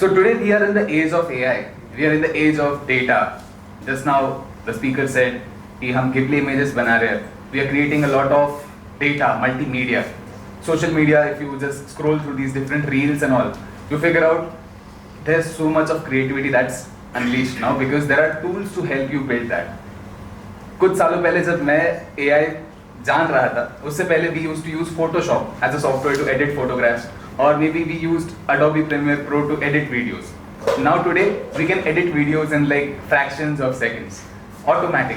So today we are in the age of AI. We are in the age of data. Just now the speaker said कि हम Ghibli images बना रहे हैं. We are creating a lot of data, multimedia. Social media, if you just scroll through these different reels and all, you figure out there's so much of creativity that's unleashed now because there are tools to help you build that. कुछ सालों पहले जब मैं AI जान रहा था, उससे पहले we used to use Photoshop as a software to edit photographs, or maybe we used Adobe Premiere Pro to edit videos. Now today we can edit videos in like fractions of seconds, automatic.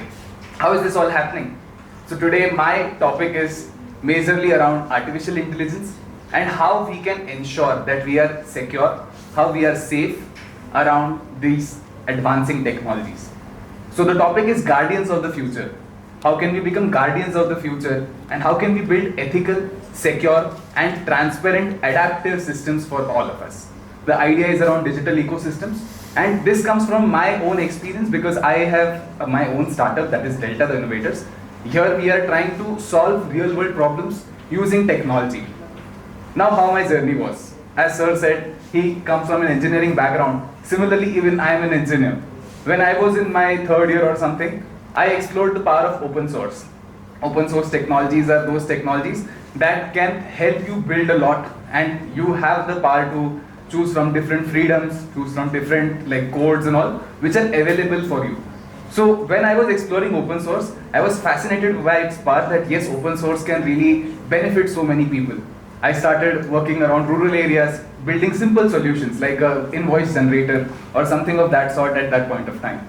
How is this all happening? So today my topic is majorly around artificial intelligence and how we can ensure that we are secure, how we are safe around these advancing technologies. So the topic is guardians of the future. How can we become guardians of the future, and how can we build ethical, secure and transparent adaptive systems for all of us? The idea is around digital ecosystems, and this comes from my own experience because I have my own startup, that is Delta the Innovators. Here we are trying to solve real world problems using technology. Now how my journey was. As sir said, he comes from an engineering background. Similarly, even I am an engineer. When I was in my third year or something, I explored the power of open source. Open source technologies are those technologies that can help you build a lot, and you have the power to choose from different freedoms, choose from different like codes and all, which are available for you. So when I was exploring open source, I was fascinated by its part that yes, open source can really benefit so many people. I started working around rural areas, building simple solutions like an invoice generator or something of that sort at that point of time.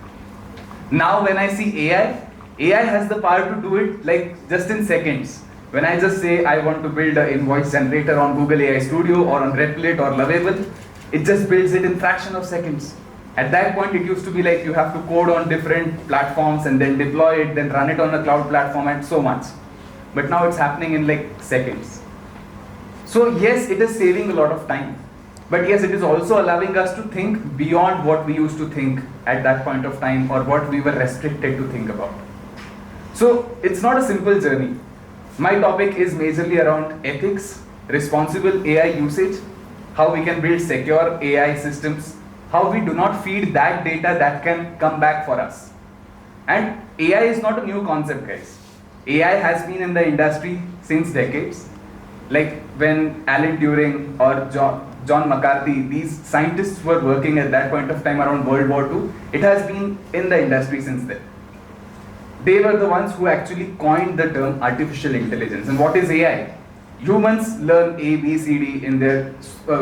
Now when I see AI has the power to do it like just in seconds. When I just say I want to build an invoice generator on Google AI Studio or on Replit or Lovable, it just builds it in fraction of seconds. At that point it used to be like you have to code on different platforms and then deploy it, then run it on a cloud platform and so much. But now it's happening in like seconds. So yes, it is saving a lot of time. But yes, it is also allowing us to think beyond what we used to think at that point of time or what we were restricted to think about. So it's not a simple journey. My topic is majorly around ethics, responsible AI usage, how we can build secure AI systems, how we do not feed that data that can come back for us. And AI is not a new concept, guys. AI has been in the industry since decades. Like when Alan Turing or John McCarthy, these scientists were working at that point of time around World War II, it has been in the industry since then. They were the ones who actually coined the term artificial intelligence. And what is AI? Humans learn A, B, C, D in their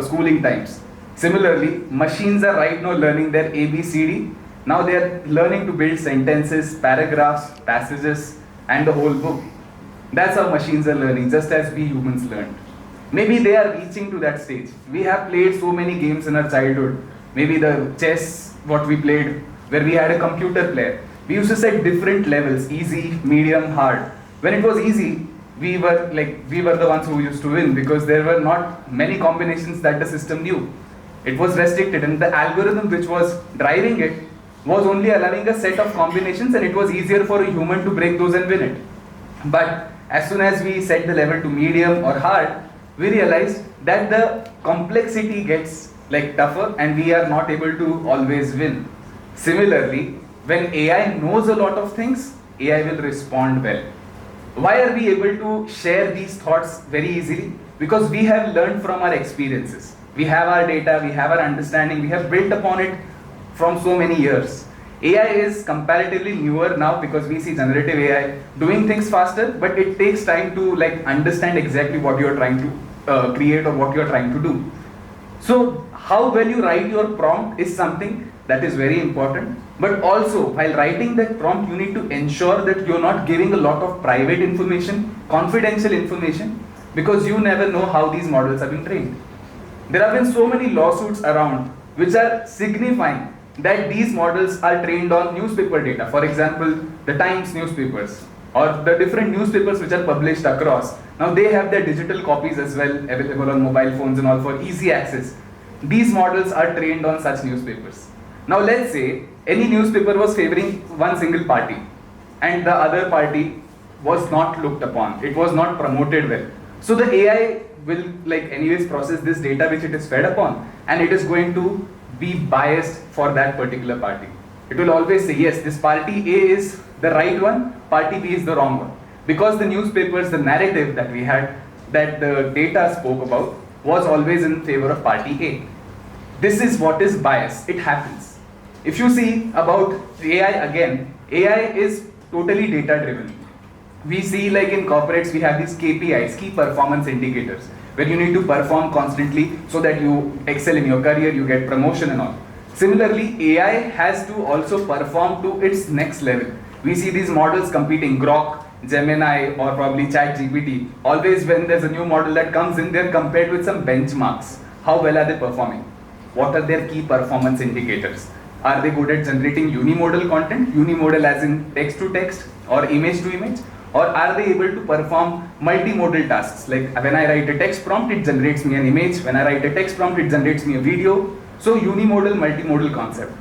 schooling times. Similarly, machines are right now learning their A, B, C, D. Now they are learning to build sentences, paragraphs, passages, and the whole book. That's how machines are learning, just as we humans learned. Maybe they are reaching to that stage. We have played so many games in our childhood. Maybe the chess, what we played, where we had a computer player. We used to set different levels, easy, medium, hard. When it was easy, we were the ones who used to win because there were not many combinations that the system knew. It was restricted, and the algorithm which was driving it was only allowing a set of combinations, and it was easier for a human to break those and win it. But as soon as we set the level to medium or hard, we realized that the complexity gets like tougher and we are not able to always win. Similarly, when AI knows a lot of things, AI will respond well. Why are we able to share these thoughts very easily? Because we have learned from our experiences. We have our data, we have our understanding, we have built upon it from so many years. AI is comparatively newer now because we see generative AI doing things faster, but it takes time to like understand exactly what you are trying to create or what you are trying to do. So how well you write your prompt is something that is very important, but also while writing that prompt you need to ensure that you're not giving a lot of private information, confidential information, because you never know how these models have been trained. There have been so many lawsuits around which are signifying that these models are trained on newspaper data. For example, the Times newspapers or the different newspapers which are published across. Now they have their digital copies as well available on mobile phones and all for easy access. These models are trained on such newspapers. Now let's say any newspaper was favoring one single party and the other party was not looked upon. It was not promoted well. So the AI will like anyways process this data which it is fed upon, and it is going to be biased for that particular party. It will always say, yes, this party A is the right one, party B is the wrong one. Because the newspapers, the narrative that we had, that the data spoke about, was always in favor of party A. This is what is bias. It happens. If you see about AI again, AI is totally data driven. We see like in corporates we have these KPIs, key performance indicators, where you need to perform constantly so that you excel in your career, you get promotion and all. Similarly, AI has to also perform to its next level. We see these models competing, Grok, Gemini, or probably ChatGPT. Always when there's a new model that comes in, they're compared with some benchmarks. How well are they performing? What are their key performance indicators? Are they good at generating unimodal content? Unimodal as in text to text or image to image? Or are they able to perform multimodal tasks? Like when I write a text prompt, it generates me an image. When I write a text prompt, it generates me a video. So unimodal, multimodal concept.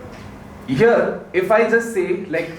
Here, if I just say, like,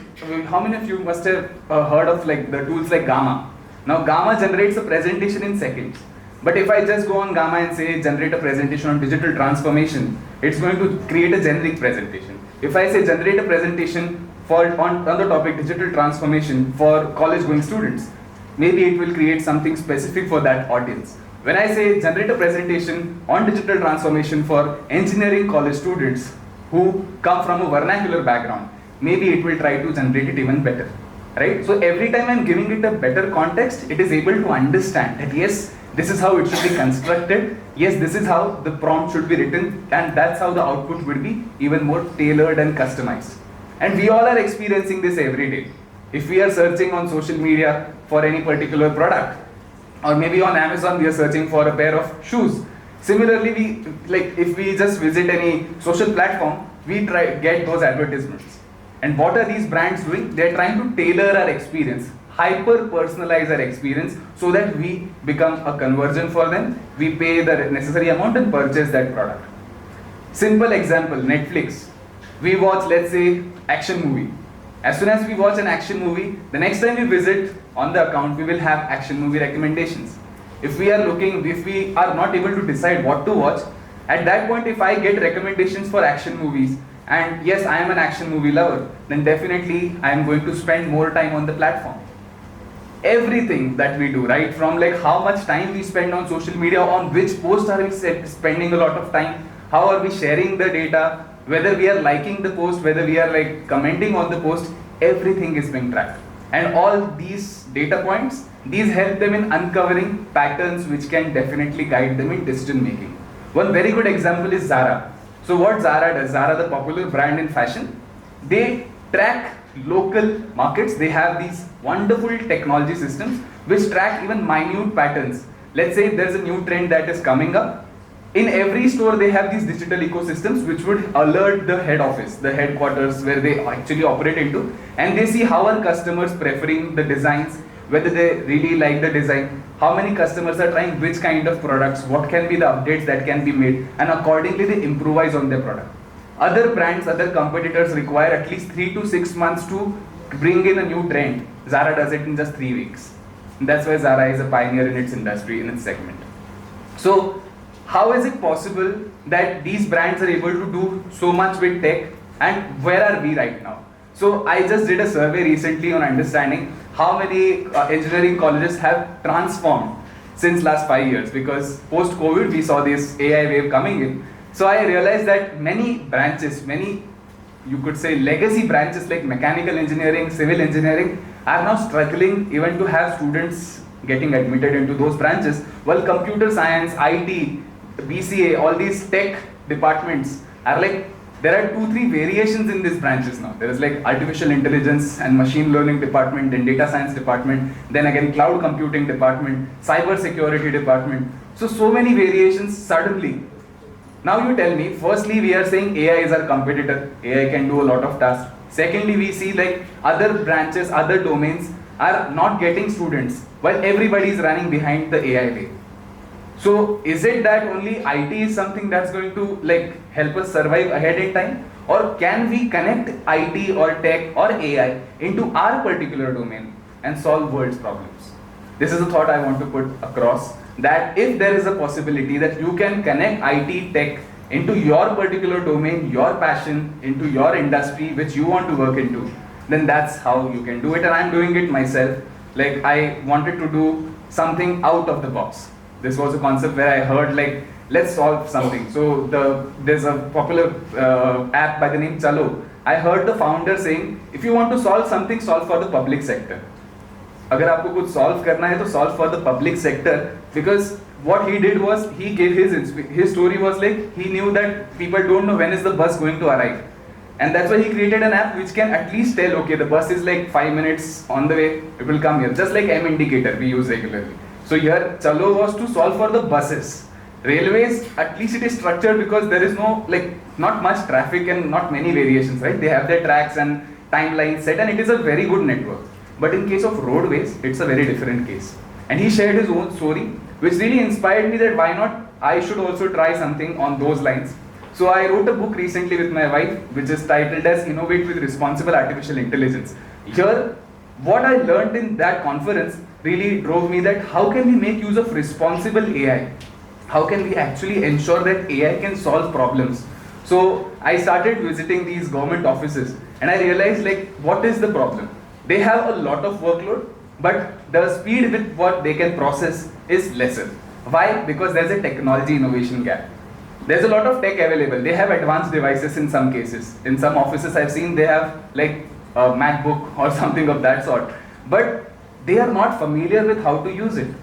how many of you must have heard of like the tools like Gamma? Now Gamma generates a presentation in seconds. But if I just go on Gamma and say generate a presentation on digital transformation, it's going to create a generic presentation. If I say generate a presentation on the topic digital transformation for college going students, maybe it will create something specific for that audience. When I say generate a presentation on digital transformation for engineering college students who come from a vernacular background, maybe it will try to generate it even better, right? So every time I'm giving it a better context, it is able to understand that yes, this is how it should be constructed, yes, this is how the prompt should be written, and that's how the output will be even more tailored and customized. And we all are experiencing this every day. If we are searching on social media for any particular product, or maybe on Amazon we are searching for a pair of shoes. Similarly, if we just visit any social platform, we get those advertisements. And what are these brands doing? They are trying to tailor our experience, hyper personalize our experience so that we become a conversion for them. We pay the necessary amount and purchase that product. Simple example, Netflix. We watch, let's say, action movie. As soon as we watch an action movie, the next time we visit on the account, we will have action movie recommendations. If we are not able to decide what to watch, at that point if I get recommendations for action movies, and yes, I am an action movie lover, then definitely I am going to spend more time on the platform. Everything that we do, right from like how much time we spend on social media, on which post are we spending a lot of time, how are we sharing the data, whether we are liking the post, whether we are like commenting on the post, everything is being tracked. And all these data points, these help them in uncovering patterns which can definitely guide them in decision making. One very good example is Zara. So what Zara does, Zara, the popular brand in fashion, they track local markets. They have these wonderful technology systems which track even minute patterns. Let's say there's a new trend that is coming up. In every store they have these digital ecosystems which would alert the head office, the headquarters where they actually operate into, and they see how are customers preferring the designs, whether they really like the design, how many customers are trying which kind of products, what can be the updates that can be made, and accordingly they improvise on their product. Other brands, other competitors require at least 3 to 6 months to bring in a new trend. Zara does it in just 3 weeks. And that's why Zara is a pioneer in its industry, in its segment. So how is it possible that these brands are able to do so much with tech, and where are we right now? So I just did a survey recently on understanding how many engineering colleges have transformed since last 5 years, because post-COVID we saw this AI wave coming in. So I realized that many branches, you could say legacy branches like mechanical engineering, civil engineering are now struggling even to have students getting admitted into those branches, while computer science, IT, BCA, all these tech departments are like, there are 2-3 variations in these branches now. There is like artificial intelligence and machine learning department, then data science department, then again cloud computing department, cybersecurity department. So many variations suddenly. Now you tell me, firstly we are saying AI is our competitor, AI can do a lot of tasks. Secondly, we see like other branches, other domains are not getting students, while everybody is running behind the AI wave. So is it that only IT is something that's going to like help us survive ahead in time, or can we connect IT or tech or AI into our particular domain and solve world's problems? This is a thought I want to put across. that if there is a possibility that you can connect IT tech into your particular domain, your passion, into your industry which you want to work into, then that's how you can do it. And I'm doing it myself. Like, I wanted to do something out of the box. This was a concept where I heard, like, let's solve something. So there's a popular app by the name Chalo. I heard the founder saying, if you want to solve something, solve for the public sector. अगर आपको कुछ solve करना है तो solve for the public sector, because what he did was he gave his story was like he knew that people don't know when is the bus going to arrive, and that's why he created an app which can at least tell, okay, the bus is like 5 minutes on the way, it will come here, just like M indicator we use regularly. So here Chalo was to solve for the buses. Railways, at least it is structured because there is no, like, not much traffic and not many variations, right? They have their tracks and timelines set, and it is a very good network. But in case of roadways, it's a very different case. And he shared his own story, which really inspired me that why not I should also try something on those lines. So I wrote a book recently with my wife, which is titled as Innovate with Responsible Artificial Intelligence. Here, what I learned in that conference really drove me that how can we make use of responsible AI? How can we actually ensure that AI can solve problems? So I started visiting these government offices and I realized, like, what is the problem? They have a lot of workload, but the speed with what they can process is lesser. Why? Because there's a technology innovation gap. There's a lot of tech available. They have advanced devices in some cases. In some offices I've seen they have like a MacBook or something of that sort. But they are not familiar with how to use it.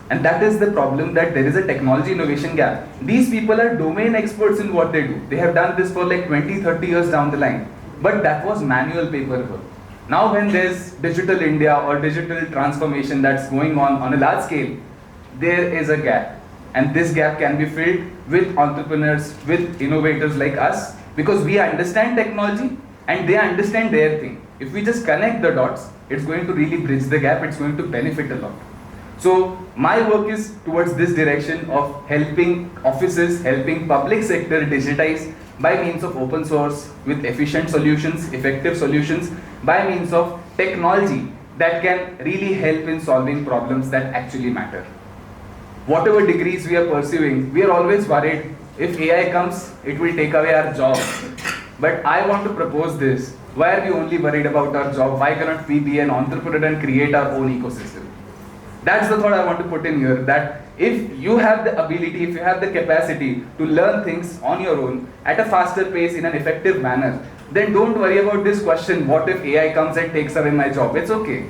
And that is the problem, that there is a technology innovation gap. These people are domain experts in what they do. They have done this for like 20, 30 years down the line. But that was manual paperwork. Now when there's digital India or digital transformation that's going on a large scale, there is a gap. And this gap can be filled with entrepreneurs, with innovators like us, because we understand technology and they understand their thing. If we just connect the dots, it's going to really bridge the gap, it's going to benefit a lot. So my work is towards this direction of helping offices, helping public sector digitize by means of open source with efficient solutions, effective solutions, by means of technology that can really help in solving problems that actually matter. Whatever degrees we are pursuing, we are always worried if AI comes, it will take away our job. But I want to propose this. Why are we only worried about our job? Why cannot we be an entrepreneur and create our own ecosystem? That's the thought I want to put in here, that if you have the ability, if you have the capacity to learn things on your own at a faster pace in an effective manner, then don't worry about this question, what if AI comes and takes away my job? It's okay.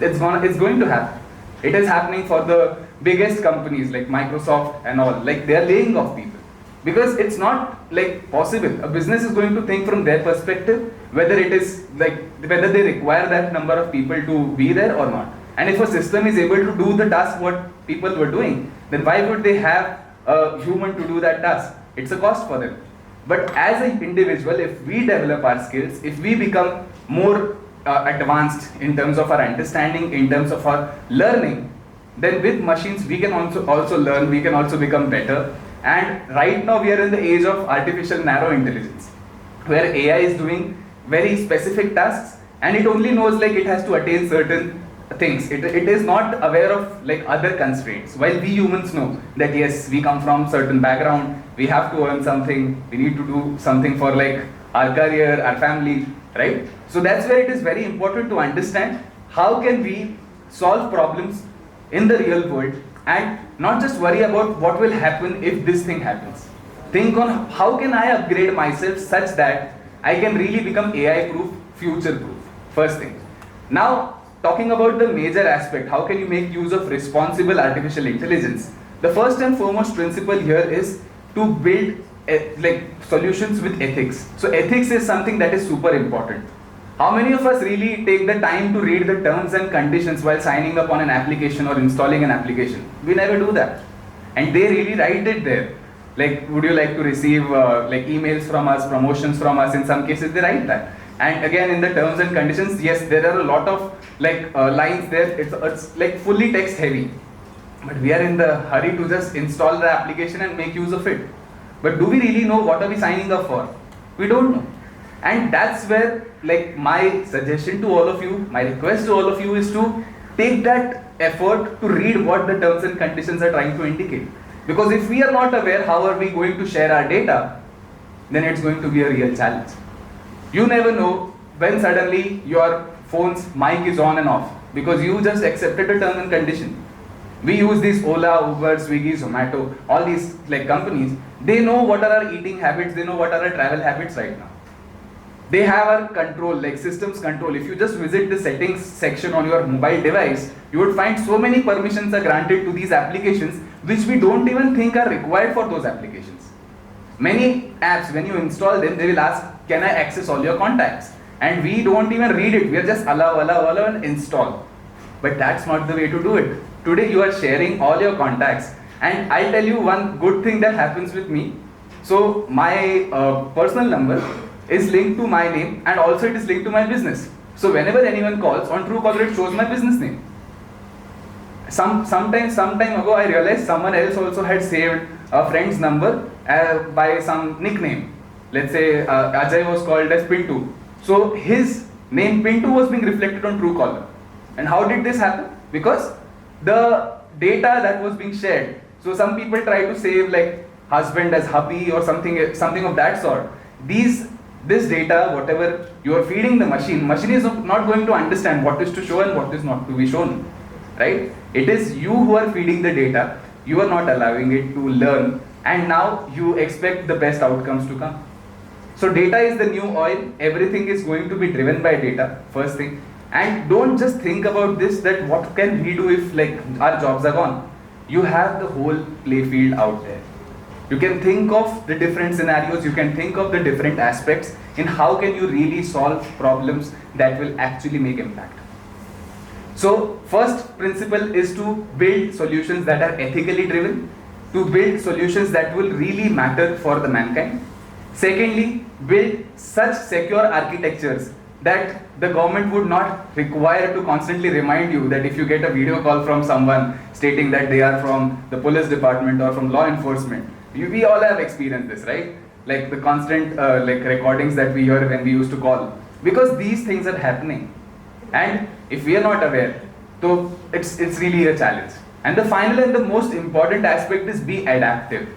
It's going to happen. It is happening for the biggest companies like Microsoft and all. Like, they are laying off people. Because it's not like possible. A business is going to think from their perspective whether it is like, whether they require that number of people to be there or not. And if a system is able to do the task what people were doing, then why would they have a human to do that task? It's a cost for them. But as an individual, if we develop our skills, if we become more advanced in terms of our understanding, in terms of our learning, then with machines we can also learn, we can also become better. And right now we are in the age of artificial narrow intelligence, where AI is doing very specific tasks and it only knows like it has to attain certain things. It is not aware of like other constraints. While we humans know that yes, we come from certain background, we have to earn something, we need to do something for like our career, our family, right? So that's where it is very important to understand how can we solve problems in the real world and not just worry about what will happen if this thing happens. Think on how can I upgrade myself such that I can really become AI proof, future proof. First thing. Now, talking about the major aspect, how can you make use of responsible artificial intelligence? The first and foremost principle here is to build like solutions with ethics. So ethics is something that is super important. How many of us really take the time to read the terms and conditions while signing up on an application or installing an application? We never do that. And they really write it there. Like, would you like to receive like emails from us, promotions from us? In some cases they write that. And again, in the terms and conditions, yes, there are a lot of like lines there. It's like fully text heavy. But we are in the hurry to just install the application and make use of it. But do we really know what are we signing up for? We don't know. And that's where like my suggestion to all of you, my request to all of you is to take that effort to read what the terms and conditions are trying to indicate. Because if we are not aware, how are we going to share our data? Then it's going to be a real challenge. You never know when suddenly your phone's mic is on and off because you just accepted a term and condition. We use these Ola, Uber, Swiggy, Zomato, all these like companies. They know what are our eating habits, they know what are our travel habits right now. They have our control, like systems control. If you just visit the settings section on your mobile device, you would find so many permissions are granted to these applications which we don't even think are required for those applications. Many apps, when you install them, they will ask, can I access all your contacts? And we don't even read it. We are just allow and install. But that's not the way to do it. Today you are sharing all your contacts. And I'll tell you one good thing that happens with me. So my personal number is linked to my name and also it is linked to my business. So whenever anyone calls, on Truecaller it shows my business name. Some time ago I realized someone else also had saved a friend's number by some nickname. Let's say Ajay was called as Pintu. So his name Pintu was being reflected on Truecaller. And how did this happen? Because the data that was being shared. So some people try to save like husband as hubby or something of that sort. This data, whatever you are feeding the machine is not going to understand what is to show and what is not to be shown, right? It is you who are feeding the data, you are not allowing it to learn, and now you expect the best outcomes to come. So data is the new oil, everything is going to be driven by data, first thing. And don't just think about this, that what can we do if like our jobs are gone. You have the whole playfield out there. You can think of the different scenarios, you can think of the different aspects in how can you really solve problems that will actually make impact. So first principle is to build solutions that are ethically driven, to build solutions that will really matter for the mankind. Secondly, build such secure architectures that the government would not require to constantly remind you that if you get a video call from someone stating that they are from the police department or from law enforcement, we all have experienced this, right? Like the constant like recordings that we hear when we used to call, because these things are happening, and if we are not aware, so it's really a challenge. And the final and the most important aspect is be adaptive.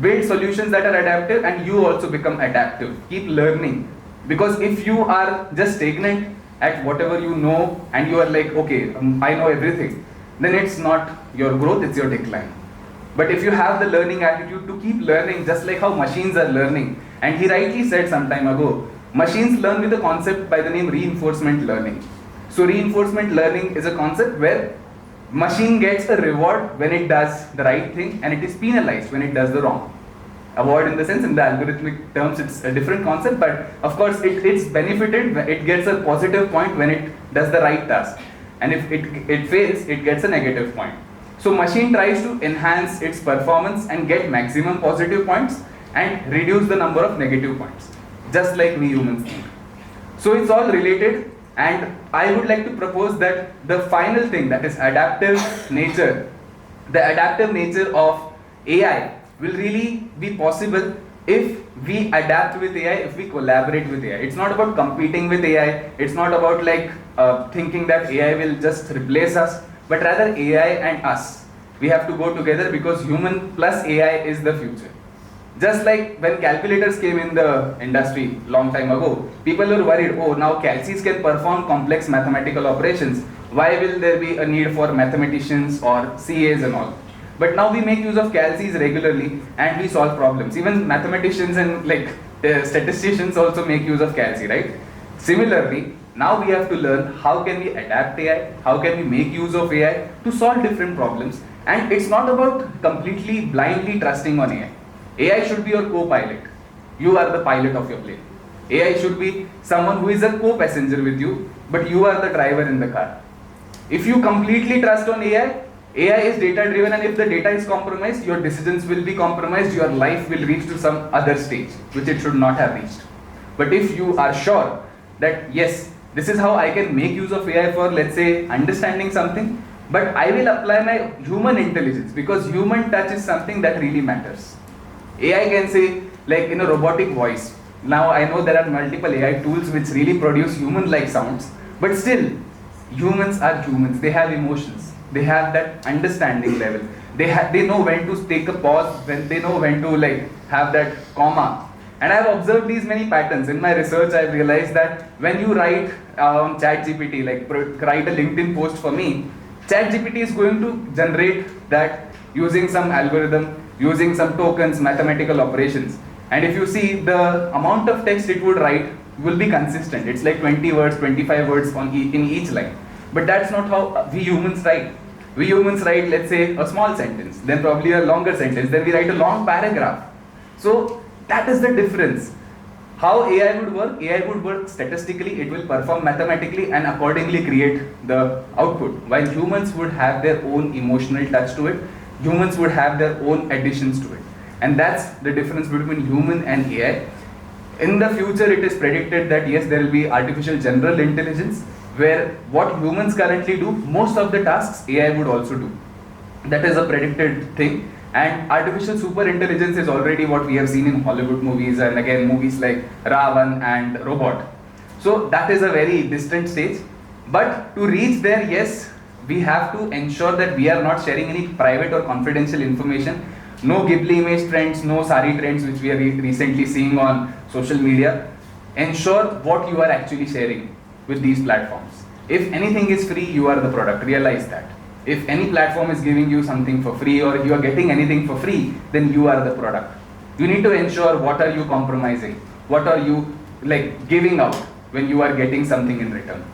Build solutions that are adaptive, and you also become adaptive. Keep learning, because if you are just stagnant at whatever you know and you are like, okay, I know everything, then it's not your growth, it's your decline. But if you have the learning attitude to keep learning, just like how machines are learning, and he rightly said some time ago, machines learn with a concept by the name reinforcement learning. So reinforcement learning is a concept where machine gets a reward when it does the right thing and it is penalized when it does the wrong. Award in the sense, in the algorithmic terms, it's a different concept, but of course it's benefited, it gets a positive point when it does the right task. And if it fails, it gets a negative point. So machine tries to enhance its performance and get maximum positive points and reduce the number of negative points, just like we humans think. So it's all related, and I would like to propose that the final thing, that is adaptive nature, the adaptive nature of AI will really be possible if we adapt with AI, if we collaborate with AI. It's not about competing with AI, it's not about like thinking that AI will just replace us, but rather AI and us. We have to go together, because human plus AI is the future. Just like when calculators came in the industry long time ago, people were worried, oh, now calcs can perform complex mathematical operations. Why will there be a need for mathematicians or CAs and all? But now we make use of calcs regularly and we solve problems. Even mathematicians and like statisticians also make use of calcs, right? Similarly, now we have to learn how can we adapt AI, how can we make use of AI to solve different problems. And it's not about completely blindly trusting on AI. AI should be your co-pilot. You are the pilot of your plane. AI should be someone who is a co-passenger with you, but you are the driver in the car. If you completely trust on AI, AI is data driven, and if the data is compromised, your decisions will be compromised, your life will reach to some other stage, which it should not have reached. But if you are sure that yes, this is how I can make use of AI for, let's say, understanding something, but I will apply my human intelligence, because human touch is something that really matters. AI can say, like in a robotic voice. Now I know there are multiple AI tools which really produce human-like sounds, but still, humans are humans, they have emotions. They have that understanding level. They know when to take a pause, when they know when to like have that comma. And I've observed these many patterns. In my research, I've realized that when you write on ChatGPT, like write a LinkedIn post for me, ChatGPT is going to generate that using some algorithm, using some tokens, mathematical operations. And if you see the amount of text it would write will be consistent. It's like 20 words, 25 words in each line. But that's not how we humans write. We humans write, let's say, a small sentence, then probably a longer sentence, then we write a long paragraph. So that is the difference. How AI would work? AI would work statistically, it will perform mathematically and accordingly create the output. While humans would have their own emotional touch to it, humans would have their own additions to it. And that's the difference between human and AI. In the future, it is predicted that yes, there will be artificial general intelligence, where what humans currently do, most of the tasks AI would also do. That is a predicted thing. And artificial super intelligence is already what we have seen in Hollywood movies, and again movies like Ravan and Robot. So that is a very distant stage. But to reach there, yes, we have to ensure that we are not sharing any private or confidential information. No Ghibli image trends, no sari trends which we are recently seeing on social media. Ensure what you are actually sharing with these platforms. If anything is free, you are the product. Realize that. If any platform is giving you something for free, or if you are getting anything for free, then you are the product. You need to ensure what are you compromising, what are you like giving out when you are getting something in return.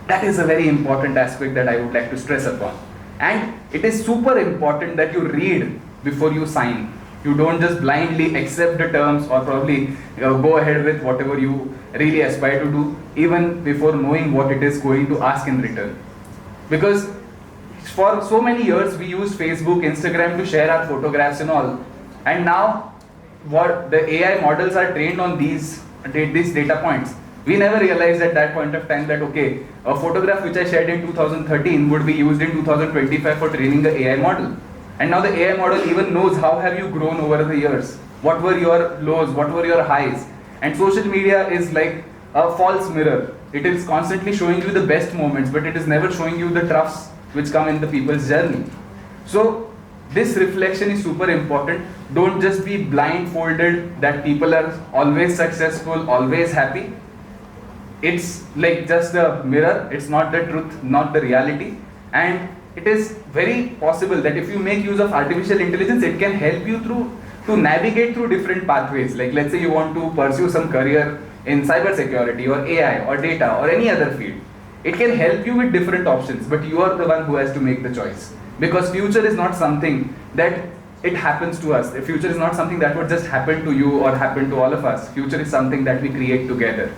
That is a very important aspect that I would like to stress upon. And it is super important that you read before you sign. You don't just blindly accept the terms or probably go ahead with whatever you really aspire to do, even before knowing what it is going to ask in return. Because for so many years we used Facebook, Instagram to share our photographs and all, and now what the AI models are trained on these data points. We never realized at that point of time that okay, a photograph which I shared in 2013 would be used in 2025 for training the AI model. And now the AI model even knows how have you grown over the years, what were your lows, what were your highs. And social media is like a false mirror. It is constantly showing you the best moments, but it is never showing you the troughs which come in the people's journey. So this reflection is super important. Don't just be blindfolded that people are always successful, always happy. It's like just a mirror. It's not the truth, not the reality. And it is very possible that if you make use of artificial intelligence, it can help you to navigate through different pathways. Like let's say you want to pursue some career in cybersecurity or AI or data or any other field. It can help you with different options, but you are the one who has to make the choice. Because future is not something that it happens to us. The future is not something that would just happen to you or happen to all of us. Future is something that we create together.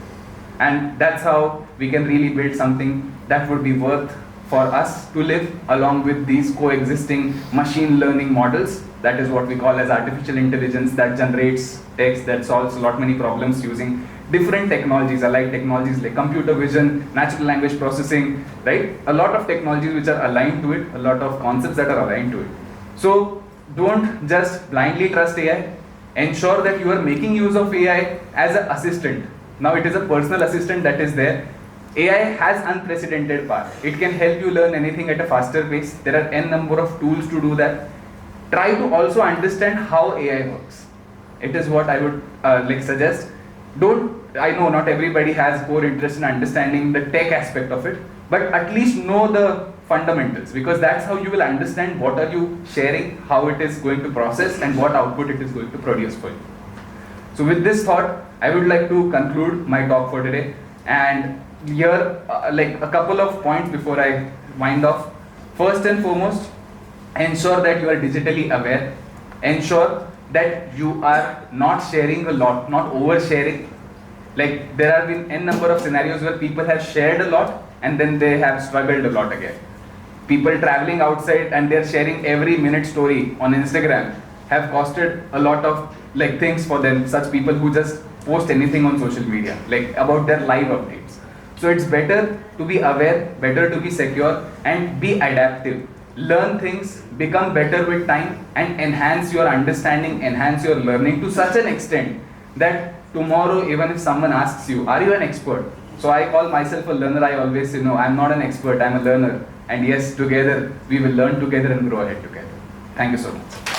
And that's how we can really build something that would be worth for us to live along with these coexisting machine learning models. That is what we call as artificial intelligence, that generates text, that solves a lot many problems using different technologies, alike technologies like computer vision, natural language processing, right? A lot of technologies which are aligned to it, a lot of concepts that are aligned to it. So don't just blindly trust AI. Ensure that you are making use of AI as an assistant. Now it is a personal assistant that is there. AI has unprecedented power. It can help you learn anything at a faster pace. There are n number of tools to do that. Try to also understand how AI works. It is what I would suggest. I know not everybody has core interest in understanding the tech aspect of it, but at least know the fundamentals, because that's how you will understand what are you sharing, how it is going to process, and what output it is going to produce for you. So with this thought, I would like to conclude my talk for today. And here, a couple of points before I wind off. First and foremost, ensure that you are digitally aware. Ensure that you are not sharing a lot, not oversharing. Like there have been n number of scenarios where people have shared a lot and then they have struggled a lot again. People traveling outside and they're sharing every minute story on Instagram have costed a lot of things for them. Such people who just post anything on social media, like about their live updates. So it's better to be aware, better to be secure, and be adaptive. Learn things, become better with time, and enhance your understanding, enhance your learning to such an extent that tomorrow, even if someone asks you, are you an expert? So I call myself a learner. I always say, no, I'm not an expert, I'm a learner. And yes, together we will learn together and grow ahead together. Thank you so much.